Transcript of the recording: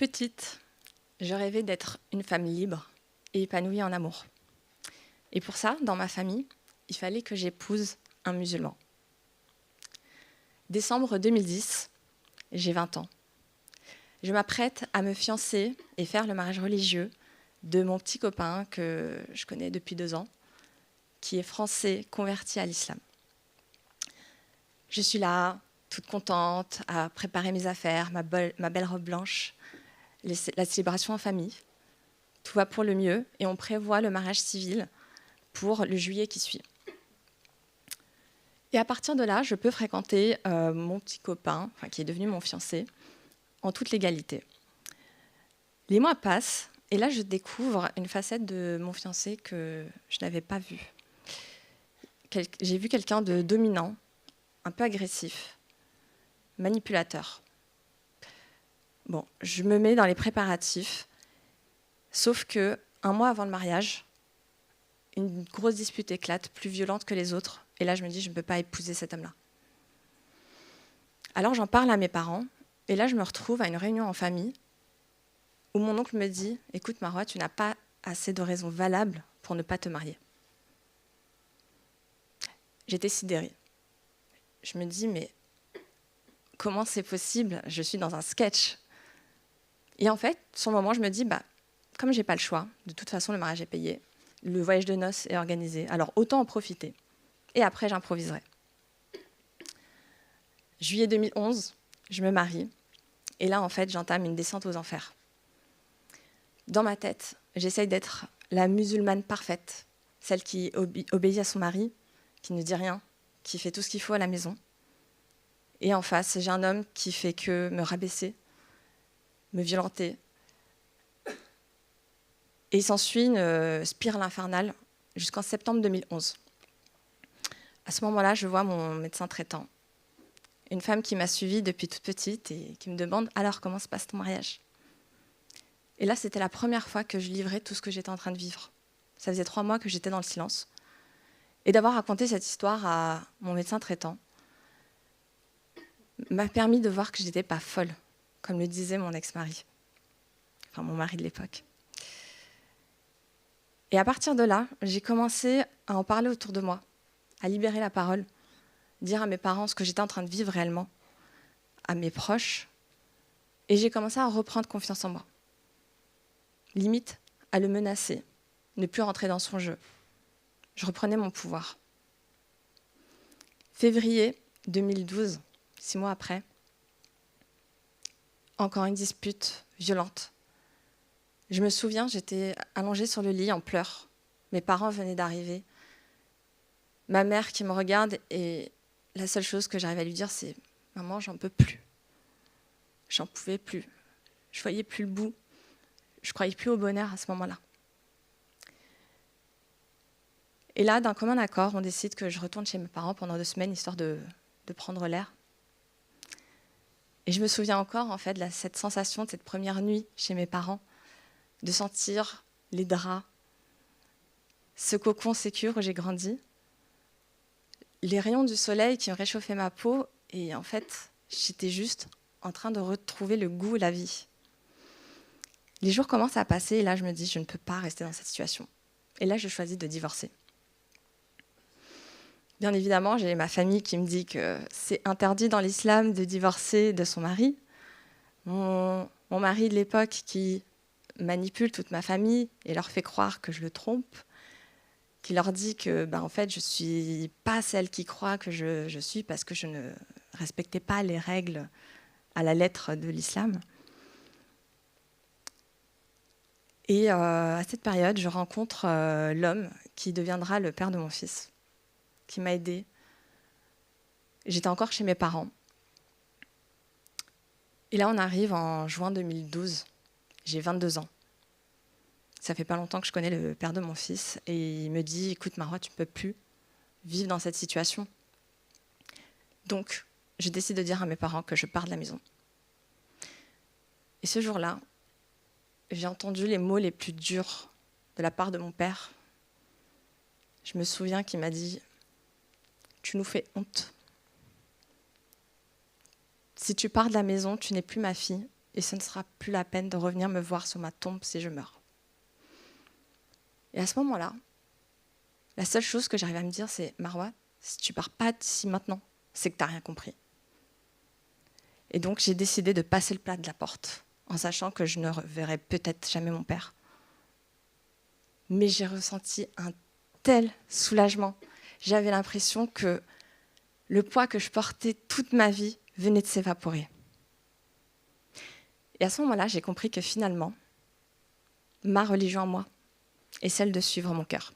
Petite, je rêvais d'être une femme libre et épanouie en amour. Et pour ça, dans ma famille, il fallait que j'épouse un musulman. Décembre 2010, j'ai 20 ans. Je m'apprête à me fiancer et faire le mariage religieux de mon petit copain que je connais depuis 2 ans, qui est français converti à l'islam. Je suis là, toute contente, à préparer mes affaires, ma belle robe blanche, la célébration en famille. Tout va pour le mieux et on prévoit le mariage civil pour le juillet qui suit. Et à partir de là, je peux fréquenter mon petit copain, qui est devenu mon fiancé, en toute légalité. Les mois passent et là, je découvre une facette de mon fiancé que je n'avais pas vue. J'ai vu quelqu'un de dominant, un peu agressif, manipulateur. Bon, je me mets dans les préparatifs, sauf que 1 mois avant le mariage, une grosse dispute éclate, plus violente que les autres. Et là, je me dis, je ne peux pas épouser cet homme-là. Alors, j'en parle à mes parents. Et là, je me retrouve à une réunion en famille où mon oncle me dit, « Écoute, Marois, tu n'as pas assez de raisons valables pour ne pas te marier. » J'étais sidérée. Je me dis, mais comment c'est possible? Je suis dans un sketch. Et en fait, sur le moment, je me dis, comme je n'ai pas le choix, de toute façon, le mariage est payé, le voyage de noces est organisé, alors autant en profiter. Et après, j'improviserai. Juillet 2011, je me marie. Et là, en fait, j'entame une descente aux enfers. Dans ma tête, j'essaye d'être la musulmane parfaite, celle qui obéit à son mari, qui ne dit rien, qui fait tout ce qu'il faut à la maison. Et en face, j'ai un homme qui fait que me rabaisser, me violenter. Et il s'ensuit une spirale infernale jusqu'en septembre 2011. À ce moment-là, je vois mon médecin traitant, une femme qui m'a suivie depuis toute petite et qui me demande « Alors, comment se passe ton mariage ?» Et là, c'était la première fois que je livrais tout ce que j'étais en train de vivre. Ça faisait 3 mois que j'étais dans le silence. Et d'avoir raconté cette histoire à mon médecin traitant m'a permis de voir que je n'étais pas folle, comme le disait mon ex-mari, enfin mon mari de l'époque. Et à partir de là, j'ai commencé à en parler autour de moi, à libérer la parole, dire à mes parents ce que j'étais en train de vivre réellement, à mes proches, et j'ai commencé à reprendre confiance en moi. Limite à le menacer, ne plus rentrer dans son jeu. Je reprenais mon pouvoir. Février 2012, 6 mois après, encore une dispute violente. Je me souviens, j'étais allongée sur le lit en pleurs. Mes parents venaient d'arriver. Ma mère qui me regarde et la seule chose que j'arrive à lui dire, c'est « Maman, j'en peux plus. » J'en pouvais plus. Je voyais plus le bout. Je croyais plus au bonheur à ce moment-là. Et là, d'un commun accord, on décide que je retourne chez mes parents pendant 2 semaines, histoire de prendre l'air. Et je me souviens encore, en fait, de cette sensation de cette première nuit chez mes parents, de sentir les draps, ce cocon sécure où j'ai grandi, les rayons du soleil qui ont réchauffé ma peau, et en fait, j'étais juste en train de retrouver le goût et la vie. Les jours commencent à passer, et là, je me dis, je ne peux pas rester dans cette situation. Et là, je choisis de divorcer. Bien évidemment, j'ai ma famille qui me dit que c'est interdit dans l'islam de divorcer de son mari. Mon mari de l'époque qui manipule toute ma famille et leur fait croire que je le trompe, qui leur dit que en fait, je ne suis pas celle qui croit que je suis parce que je ne respectais pas les règles à la lettre de l'islam. Et à cette période, je rencontre l'homme qui deviendra le père de mon fils, qui m'a aidée. J'étais encore chez mes parents. Et là, on arrive en juin 2012. J'ai 22 ans. Ça fait pas longtemps que je connais le père de mon fils. Et il me dit, écoute Marois, tu ne peux plus vivre dans cette situation. Donc, je décide de dire à mes parents que je pars de la maison. Et ce jour-là, j'ai entendu les mots les plus durs de la part de mon père. Je me souviens qu'il m'a dit « Tu nous fais honte. Si tu pars de la maison, tu n'es plus ma fille et ce ne sera plus la peine de revenir me voir sur ma tombe si je meurs. Et à ce moment-là, la seule chose que j'arrive à me dire, c'est « Marwa, si tu pars pas d'ici maintenant, c'est que tu n'as rien compris. » Et donc, j'ai décidé de passer le plat de la porte, en sachant que je ne reverrai peut-être jamais mon père. Mais j'ai ressenti un tel soulagement. J'avais l'impression que le poids que je portais toute ma vie venait de s'évaporer. Et à ce moment-là, j'ai compris que finalement, ma religion à moi est celle de suivre mon cœur.